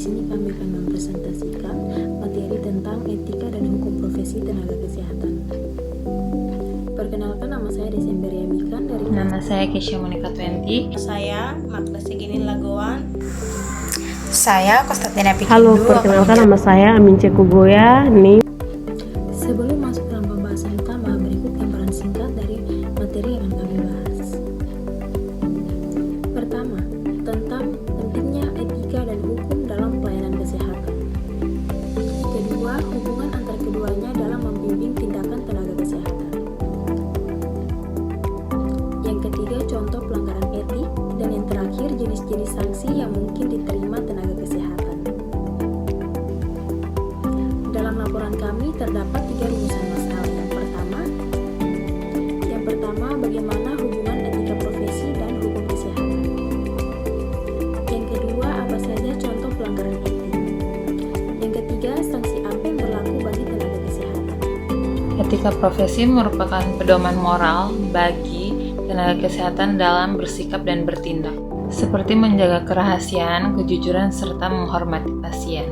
sini kami akan mempresentasikan materi tentang etika dan hukum profesi tenaga kesehatan. Perkenalkan, nama saya Desember Yamikan dari Nama saya Kesha Monica Twenti. Saya Magda Segini Lagoan. Saya Konstantina Pikindu. Halo, perkenalkan nama saya Amin Cekugoya. Sebelum masuk dalam pembahasan utama, berikut gambaran singkat dari materi yang akan kami bahas. Pertama, tentang pentingnya etika dan hukum dalam pelayanan kesehatan. Kedua, hubungan antar keduanya dalam membimbing tindakan tenaga kesehatan. Yang ketiga, contoh pelanggaran etik. Dan yang terakhir, jenis-jenis sanksi yang mungkin diterima tenaga kesehatan. Dalam laporan kami terdapat 3 rumusan masalah. Yang pertama, bagaimana hubungan etika profesi dan hukum kesehatan. Yang kedua, apa saja contoh pelanggaran etik. Yang ketiga, sanksi apa yang berlaku bagi tenaga kesehatan. Etika profesi merupakan pedoman moral bagi tenaga kesehatan dalam bersikap dan bertindak, seperti menjaga kerahasiaan, kejujuran, serta menghormati pasien.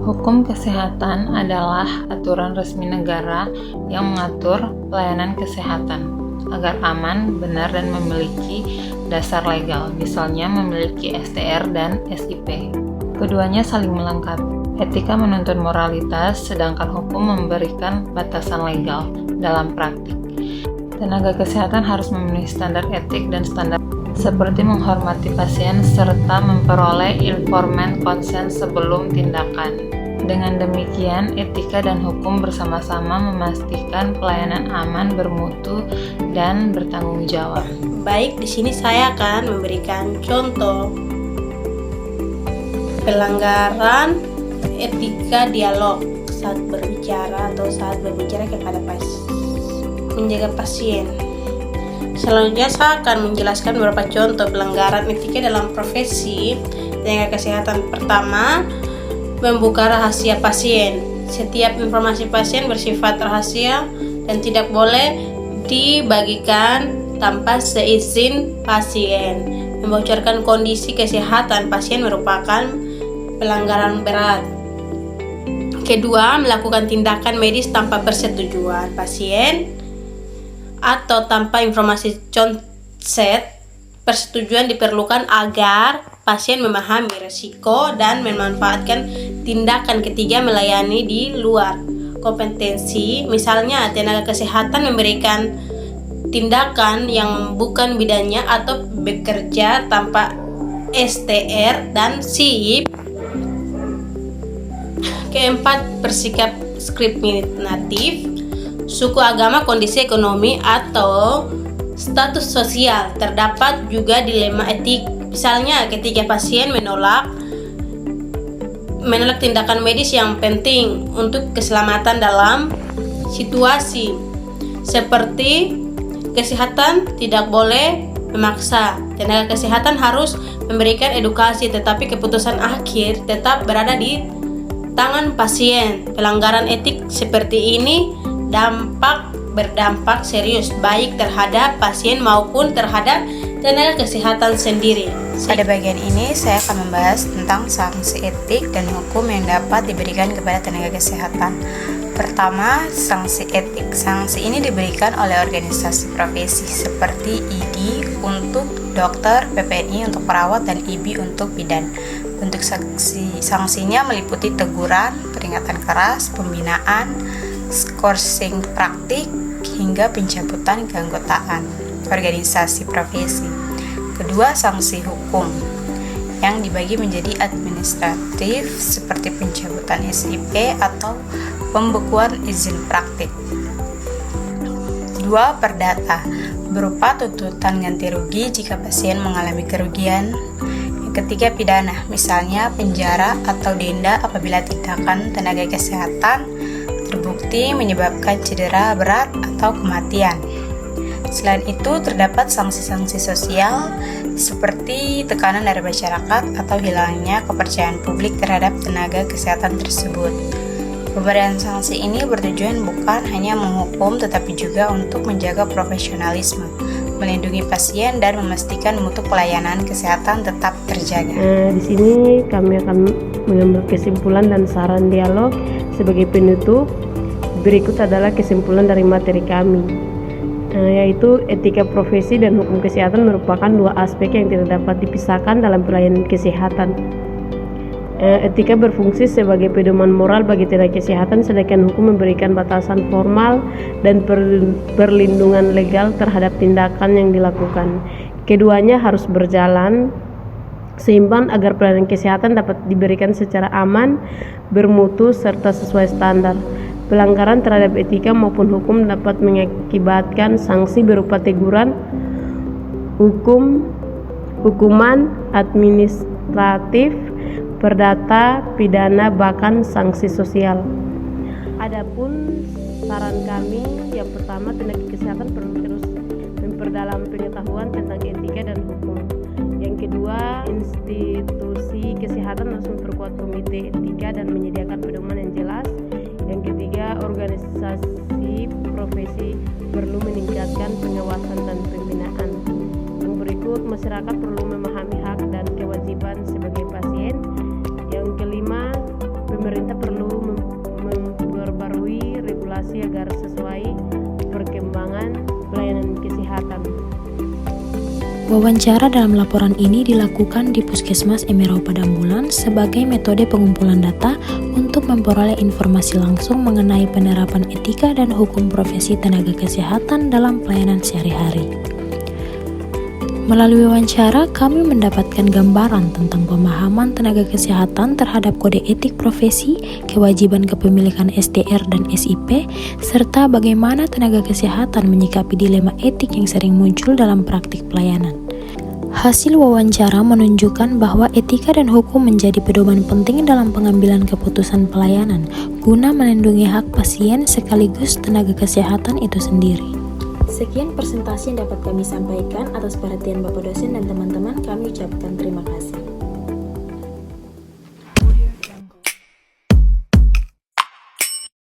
Hukum kesehatan adalah aturan resmi negara yang mengatur pelayanan kesehatan agar aman, benar, dan memiliki dasar legal, misalnya memiliki STR dan SIP. Keduanya saling melengkapi. Etika menuntun moralitas, sedangkan hukum memberikan batasan legal dalam praktik. Tenaga kesehatan harus memenuhi standar etik dan standar seperti menghormati pasien serta memperoleh informed consent sebelum tindakan. Dengan demikian, etika dan hukum bersama-sama memastikan pelayanan aman, bermutu, dan bertanggung jawab. Baik, di sini saya akan memberikan contoh pelanggaran etika dialog saat berbicara kepada menjaga pasien. Selanjutnya saya akan menjelaskan beberapa contoh pelanggaran etika dalam profesi tenaga kesehatan. Pertama, membuka rahasia pasien. Setiap informasi pasien bersifat rahasia dan tidak boleh dibagikan tanpa seizin pasien. Membocorkan kondisi kesehatan pasien merupakan pelanggaran berat. Kedua, melakukan tindakan medis tanpa persetujuan pasien atau tanpa informasi consent. Persetujuan diperlukan agar pasien memahami risiko dan memanfaatkan tindakan. Ketiga, melayani di luar kompetensi. Misalnya, tenaga kesehatan memberikan tindakan yang bukan bidangnya atau bekerja tanpa STR dan SIP. Keempat, bersikap diskriminatif. Suku, agama, kondisi ekonomi, atau status sosial. Terdapat juga dilema etik. Misalnya, ketika pasien menolak tindakan medis yang penting untuk keselamatan dalam situasi seperti kesehatan, tidak boleh memaksa. Tenaga kesehatan harus memberikan edukasi, tetapi keputusan akhir tetap berada di tangan pasien. Pelanggaran etik seperti ini berdampak serius baik terhadap pasien maupun terhadap tenaga kesehatan sendiri. Pada bagian ini saya akan membahas tentang sanksi etik dan hukum yang dapat diberikan kepada tenaga kesehatan. Pertama, sanksi etik. Sanksi ini diberikan oleh organisasi profesi seperti ID untuk dokter, PPNI untuk perawat, dan IBI untuk bidan. Bentuk sanksinya meliputi teguran, peringatan keras, pembinaan, skorsing praktik, hingga pencabutan keanggotaan organisasi profesi. Kedua, sanksi hukum yang dibagi menjadi administratif seperti pencabutan SIP atau pembekuan izin praktik. Dua, perdata berupa tuntutan ganti rugi jika pasien mengalami kerugian. Yang ketiga, pidana, misalnya penjara atau denda apabila tindakan tenaga kesehatan terbukti menyebabkan cedera berat atau kematian. Selain itu, terdapat sanksi-sanksi sosial seperti tekanan dari masyarakat atau hilangnya kepercayaan publik terhadap tenaga kesehatan tersebut. Pemberian sanksi ini bertujuan bukan hanya menghukum tetapi juga untuk menjaga profesionalisme, melindungi pasien, dan memastikan mutu pelayanan kesehatan tetap terjaga. Di sini kami akan mengambil kesimpulan dan saran dialog. Sebagai penutup, berikut adalah kesimpulan dari materi kami, yaitu etika profesi dan hukum kesehatan merupakan dua aspek yang tidak dapat dipisahkan dalam pelayanan kesehatan. Etika berfungsi sebagai pedoman moral bagi tenaga kesehatan, sedangkan hukum memberikan batasan formal dan perlindungan legal terhadap tindakan yang dilakukan. Keduanya harus berjalan seimbang agar pelayanan kesehatan dapat diberikan secara aman, bermutu, serta sesuai standar. Pelanggaran terhadap etika maupun hukum dapat mengakibatkan sanksi berupa teguran, hukuman administratif, perdata, pidana, bahkan sanksi sosial. Adapun saran kami, yang pertama, tenaga kesehatan perlu terus memperdalam pengetahuan tentang etika dan hukum. Yang kedua, institusi kesehatan harus memperkuat komite etika dan menyediakan pedoman yang jelas. Yang ketiga, organisasi profesi perlu meningkatkan pengawasan dan pembinaan. Yang berikut, masyarakat perlu memahami hak dan kewajiban sebagai pasien. Yang kelima, pemerintah perlu memperbarui regulasi agar sesuai perkembangan pelayanan kesehatan. Wawancara dalam laporan ini dilakukan di Puskesmas Emerau Padambulan sebagai metode pengumpulan data untuk memperoleh informasi langsung mengenai penerapan etika dan hukum profesi tenaga kesehatan dalam pelayanan sehari-hari. Melalui wawancara, kami mendapatkan gambaran tentang pemahaman tenaga kesehatan terhadap kode etik profesi, kewajiban kepemilikan STR dan SIP, serta bagaimana tenaga kesehatan menyikapi dilema etik yang sering muncul dalam praktik pelayanan. Hasil wawancara menunjukkan bahwa etika dan hukum menjadi pedoman penting dalam pengambilan keputusan pelayanan, guna melindungi hak pasien sekaligus tenaga kesehatan itu sendiri. Sekian presentasi yang dapat kami sampaikan. Atas perhatian Bapak dosen dan teman-teman, kami ucapkan terima kasih.